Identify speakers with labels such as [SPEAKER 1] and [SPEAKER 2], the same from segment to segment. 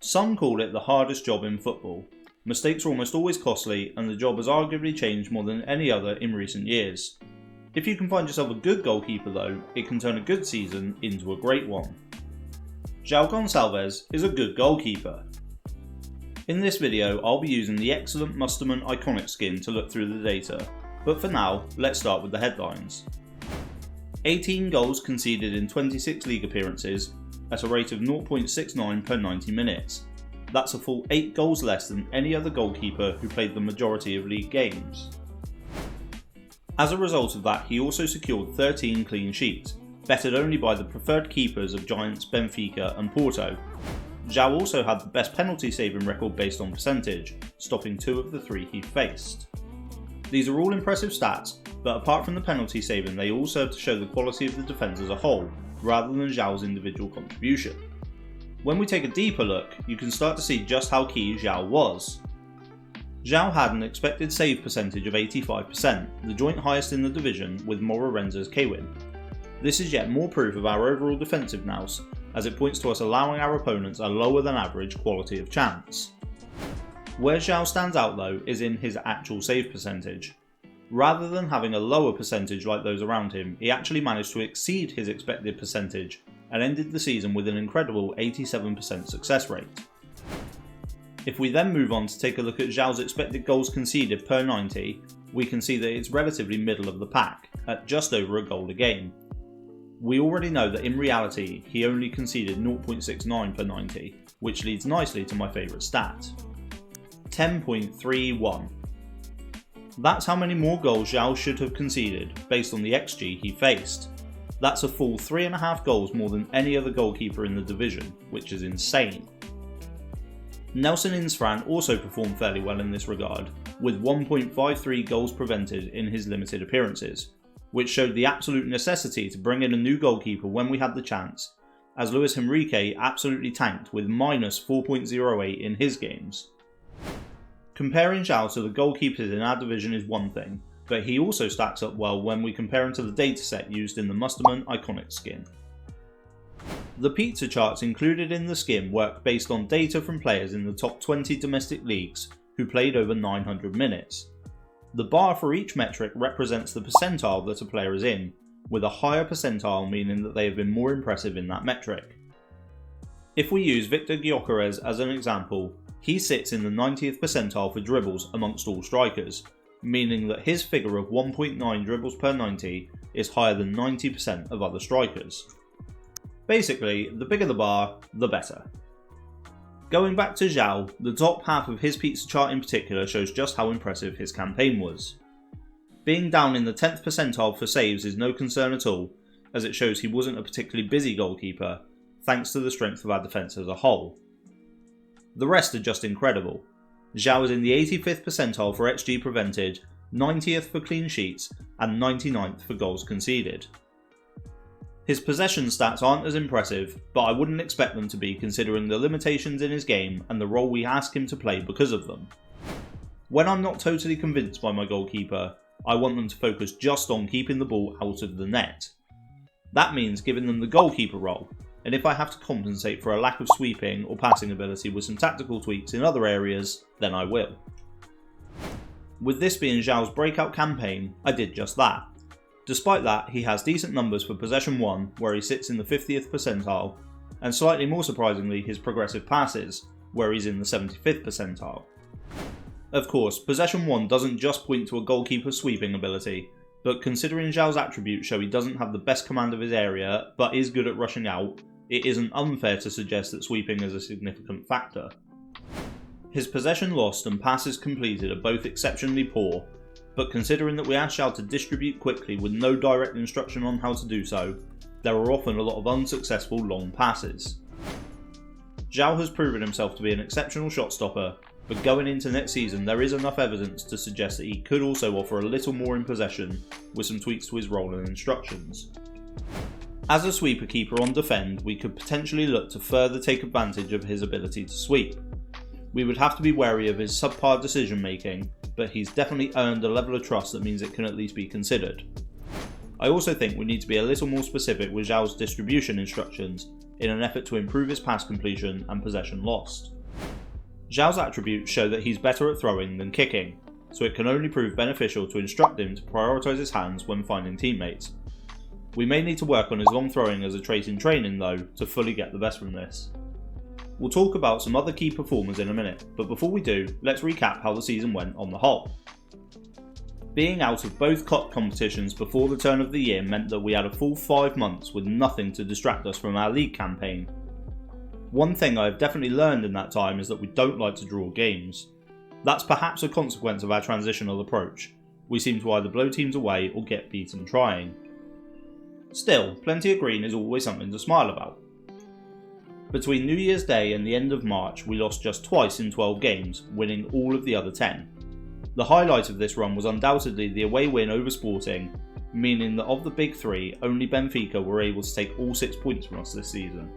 [SPEAKER 1] Some call it the hardest job in football. Mistakes are almost always costly, and the job has arguably changed more than any other in recent years. If you can find yourself a good goalkeeper though, it can turn a good season into a great one. João Gonçalves is a good goalkeeper. In this video, I'll be using the excellent Musterman Iconic skin to look through the data, but for now, let's start with the headlines. 18 goals conceded in 26 league appearances, at a rate of 0.69 per 90 minutes. That's a full 8 goals less than any other goalkeeper who played the majority of league games. As a result of that, he also secured 13 clean sheets, bettered only by the preferred keepers of Giants, Benfica and Porto. João also had the best penalty saving record based on percentage, stopping 2 of the 3 he faced. These are all impressive stats, but apart from the penalty saving, they all serve to show the quality of the defence as a whole, rather than João's individual contribution. When we take a deeper look, you can start to see just how key João was. João had an expected save percentage of 85%, the joint highest in the division with Moreirense's Kwin. This is yet more proof of our overall defensive nous, as it points to us allowing our opponents a lower than average quality of chance. Where João stands out though is in his actual save percentage. Rather than having a lower percentage like those around him, he actually managed to exceed his expected percentage and ended the season with an incredible 87% success rate. If we then move on to take a look at João's expected goals conceded per 90, we can see that it's relatively middle of the pack, at just over a goal a game. We already know that in reality he only conceded 0.69 per 90, which leads nicely to my favourite stat. 10.31. That's how many more goals João should have conceded based on the XG he faced. That's a full 3.5 goals more than any other goalkeeper in the division, which is insane. Nelson Insfran also performed fairly well in this regard, with 1.53 goals prevented in his limited appearances, which showed the absolute necessity to bring in a new goalkeeper when we had the chance, as Luis Henrique absolutely tanked with minus 4.08 in his games. Comparing João to the goalkeepers in our division is one thing, but he also stacks up well when we compare him to the dataset used in the Musterman Iconic skin. The pizza charts included in the skin work based on data from players in the top 20 domestic leagues who played over 900 minutes. The bar for each metric represents the percentile that a player is in, with a higher percentile meaning that they have been more impressive in that metric. If we use Victor Gyökeres as an example, he sits in the 90th percentile for dribbles amongst all strikers, meaning that his figure of 1.9 dribbles per 90 is higher than 90% of other strikers. Basically, the bigger the bar, the better. Going back to João, the top half of his pizza chart in particular shows just how impressive his campaign was. Being down in the 10th percentile for saves is no concern at all, as it shows he wasn't a particularly busy goalkeeper, thanks to the strength of our defence as a whole. The rest are just incredible. João is in the 85th percentile for XG prevented, 90th for clean sheets, and 99th for goals conceded. His possession stats aren't as impressive, but I wouldn't expect them to be considering the limitations in his game and the role we ask him to play because of them. When I'm not totally convinced by my goalkeeper, I want them to focus just on keeping the ball out of the net. That means giving them the goalkeeper role, and if I have to compensate for a lack of sweeping or passing ability with some tactical tweaks in other areas, then I will. With this being João's breakout campaign, I did just that. Despite that, he has decent numbers for possession 1, where he sits in the 50th percentile, and slightly more surprisingly his progressive passes, where he's in the 75th percentile. Of course, possession 1 doesn't just point to a goalkeeper's sweeping ability, but considering João's attributes show he doesn't have the best command of his area, but is good at rushing out, it isn't unfair to suggest that sweeping is a significant factor. His possession lost and passes completed are both exceptionally poor, but considering that we ask João to distribute quickly with no direct instruction on how to do so, there are often a lot of unsuccessful long passes. João has proven himself to be an exceptional shot stopper, but going into next season there is enough evidence to suggest that he could also offer a little more in possession with some tweaks to his role and instructions. As a sweeper keeper on defend, we could potentially look to further take advantage of his ability to sweep. We would have to be wary of his subpar decision making, but he's definitely earned a level of trust that means it can at least be considered. I also think we need to be a little more specific with João's distribution instructions in an effort to improve his pass completion and possession lost. João's attributes show that he's better at throwing than kicking, so it can only prove beneficial to instruct him to prioritise his hands when finding teammates. We may need to work on his long throwing as a trait in training though to fully get the best from this. We'll talk about some other key performers in a minute, but before we do, let's recap how the season went on the whole. Being out of both cup competitions before the turn of the year meant that we had a full 5 months with nothing to distract us from our league campaign. One thing I have definitely learned in that time is that we don't like to draw games. That's perhaps a consequence of our transitional approach. We seem to either blow teams away or get beaten trying. Still, plenty of green is always something to smile about. Between New Year's Day and the end of March, we lost just twice in 12 games, winning all of the other 10. The highlight of this run was undoubtedly the away win over Sporting, meaning that of the big three, only Benfica were able to take all 6 points from us this season.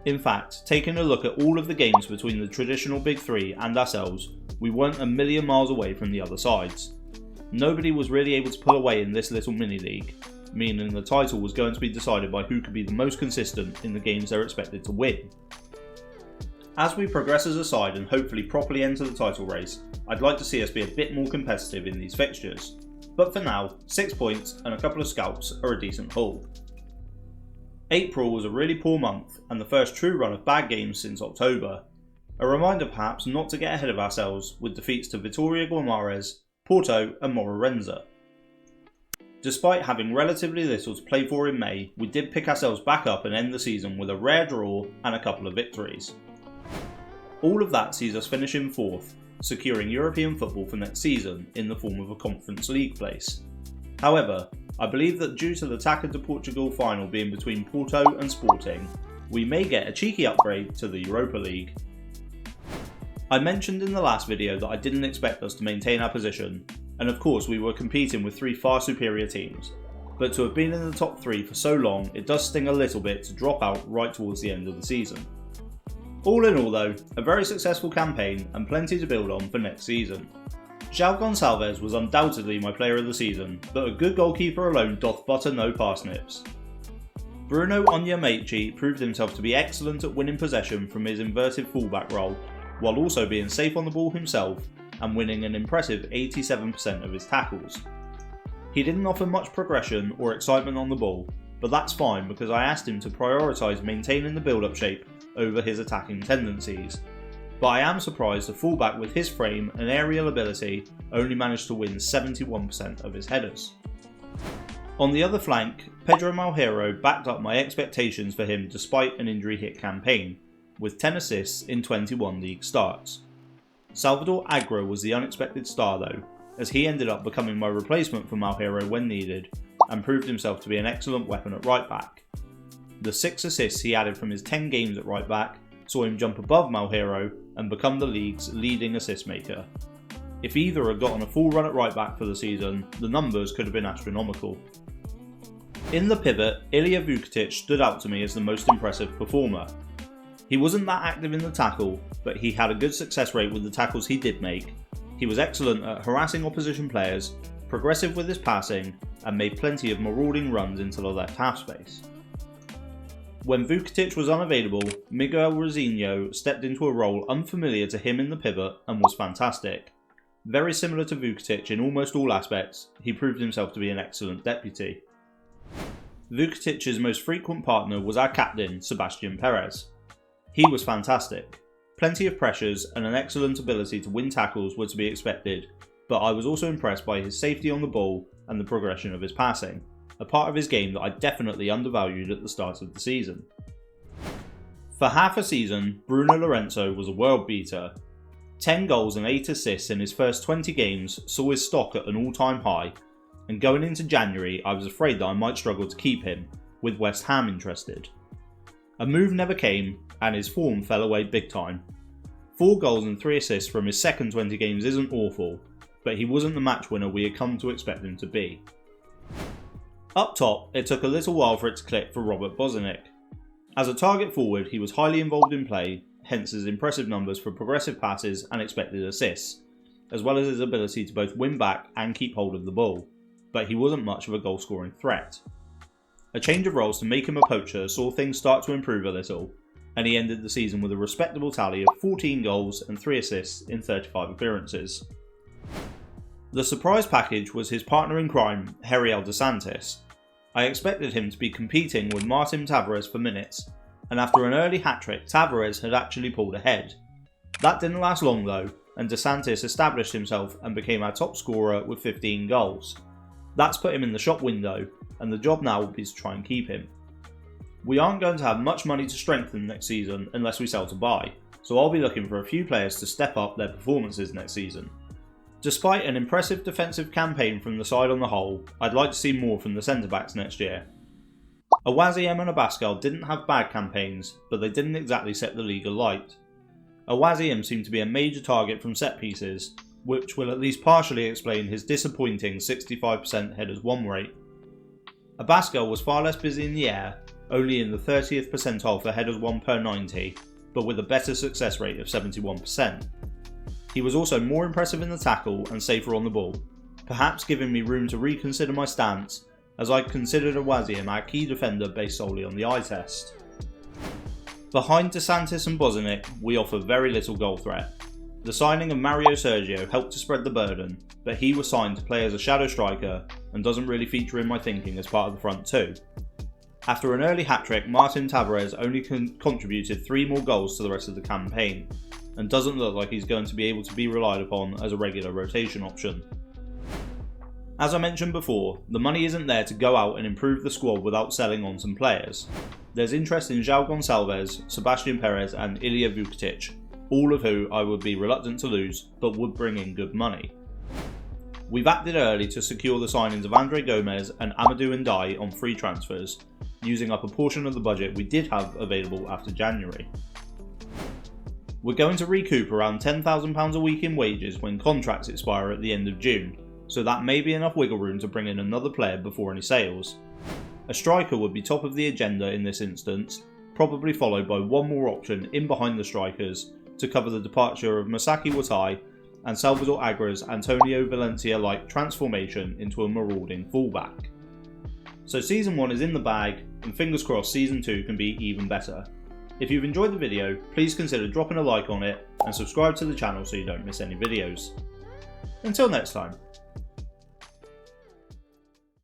[SPEAKER 1] In fact, taking a look at all of the games between the traditional big three and ourselves, we weren't a million miles away from the other sides. Nobody was really able to pull away in this little mini-league, meaning the title was going to be decided by who could be the most consistent in the games they're expected to win. As we progress as a side and hopefully properly enter the title race, I'd like to see us be a bit more competitive in these fixtures. But for now, 6 points and a couple of scalps are a decent haul. April was a really poor month and the first true run of bad games since October. A reminder perhaps not to get ahead of ourselves with defeats to Vitória Guimarães, Porto and Moreirense. Despite having relatively little to play for in May, we did pick ourselves back up and end the season with a rare draw and a couple of victories. All of that sees us finish in 4th, securing European football for next season in the form of a Conference League place. However, I believe that due to the Taça de Portugal final being between Porto and Sporting, we may get a cheeky upgrade to the Europa League. I mentioned in the last video that I didn't expect us to maintain our position, and of course we were competing with 3 far superior teams, but to have been in the top 3 for so long, it does sting a little bit to drop out right towards the end of the season. All in all though, a very successful campaign and plenty to build on for next season. João Gonçalves was undoubtedly my player of the season, but a good goalkeeper alone doth butter no parsnips. Bruno Onyemaechi proved himself to be excellent at winning possession from his inverted fullback role, while also being safe on the ball himself and winning an impressive 87% of his tackles. He didn't offer much progression or excitement on the ball, but that's fine because I asked him to prioritise maintaining the build-up shape over his attacking tendencies. But I am surprised a fullback with his frame and aerial ability only managed to win 71% of his headers. On the other flank, Pedro Malheiro backed up my expectations for him despite an injury-hit campaign, with 10 assists in 21 league starts. Salvador Agro was the unexpected star though, as he ended up becoming my replacement for Malheiro when needed, and proved himself to be an excellent weapon at right back. The 6 assists he added from his 10 games at right back saw him jump above Malheiro and become the league's leading assist maker. If either had gotten a full run at right back for the season, the numbers could have been astronomical. In the pivot, Ilija Vukitic stood out to me as the most impressive performer. He wasn't that active in the tackle, but he had a good success rate with the tackles he did make. He was excellent at harassing opposition players, progressive with his passing, and made plenty of marauding runs into the left half space. When Vukitic was unavailable, Miguel Rosinho stepped into a role unfamiliar to him in the pivot and was fantastic. Very similar to Vukitic in almost all aspects, he proved himself to be an excellent deputy. Vukitic's most frequent partner was our captain, Sebastian Perez. He was fantastic. Plenty of pressures and an excellent ability to win tackles were to be expected, but I was also impressed by his safety on the ball and the progression of his passing, a part of his game that I definitely undervalued at the start of the season. For half a season, Bruno Lourenço was a world beater. 10 goals and 8 assists in his first 20 games saw his stock at an all-time high, and going into January I was afraid that I might struggle to keep him, with West Ham interested. A move never came, and his form fell away big time. 4 goals and 3 assists from his second 20 games isn't awful, but he wasn't the match winner we had come to expect him to be. Up top, it took a little while for it to click for Robert Bozanic. As a target forward, he was highly involved in play, hence his impressive numbers for progressive passes and expected assists, as well as his ability to both win back and keep hold of the ball, but he wasn't much of a goal scoring threat. A change of roles to make him a poacher saw things start to improve a little, and he ended the season with a respectable tally of 14 goals and 3 assists in 35 appearances. The surprise package was his partner in crime, Heriel dos Santos. I expected him to be competing with Martin Tavares for minutes, and after an early hat-trick, Tavares had actually pulled ahead. That didn't last long though, and dos Santos established himself and became our top scorer with 15 goals. That's put him in the shop window, and the job now will be to try and keep him. We aren't going to have much money to strengthen next season unless we sell to buy, so I'll be looking for a few players to step up their performances next season. Despite an impressive defensive campaign from the side on the whole, I'd like to see more from the centre-backs next year. Awaziem and Abascal didn't have bad campaigns, but they didn't exactly set the league alight. Awaziem seemed to be a major target from set pieces, which will at least partially explain his disappointing 65% headers won rate. Abascal was far less busy in the air, only in the 30th percentile for headers won per 90, but with a better success rate of 71%. He was also more impressive in the tackle and safer on the ball, perhaps giving me room to reconsider my stance, as I considered Awaziem our key defender based solely on the eye test. Behind dos Santos and Bozanic, we offer very little goal threat. The signing of Mario Sergio helped to spread the burden, but he was signed to play as a shadow striker and doesn't really feature in my thinking as part of the front two. After an early hat-trick, Martin Tavares only contributed 3 more goals to the rest of the campaign, and doesn't look like he's going to be able to be relied upon as a regular rotation option. As I mentioned before, the money isn't there to go out and improve the squad without selling on some players. There's interest in João Gonçalves, Sebastian Perez and Ilya Vukitic, all of who I would be reluctant to lose, but would bring in good money. We've acted early to secure the signings of Andre Gomez and Amadou Ndiaye on free transfers, using up a portion of the budget we did have available after January. We're going to recoup around £10,000 a week in wages when contracts expire at the end of June, so that may be enough wiggle room to bring in another player before any sales. A striker would be top of the agenda in this instance, probably followed by one more option in behind the strikers to cover the departure of Masaki Watai and Salvador Agra's Antonio Valencia-like transformation into a marauding fullback. So season 1 is in the bag, and fingers crossed season 2 can be even better. If you've enjoyed the video, please consider dropping a like on it and subscribe to the channel so you don't miss any videos. Until next time.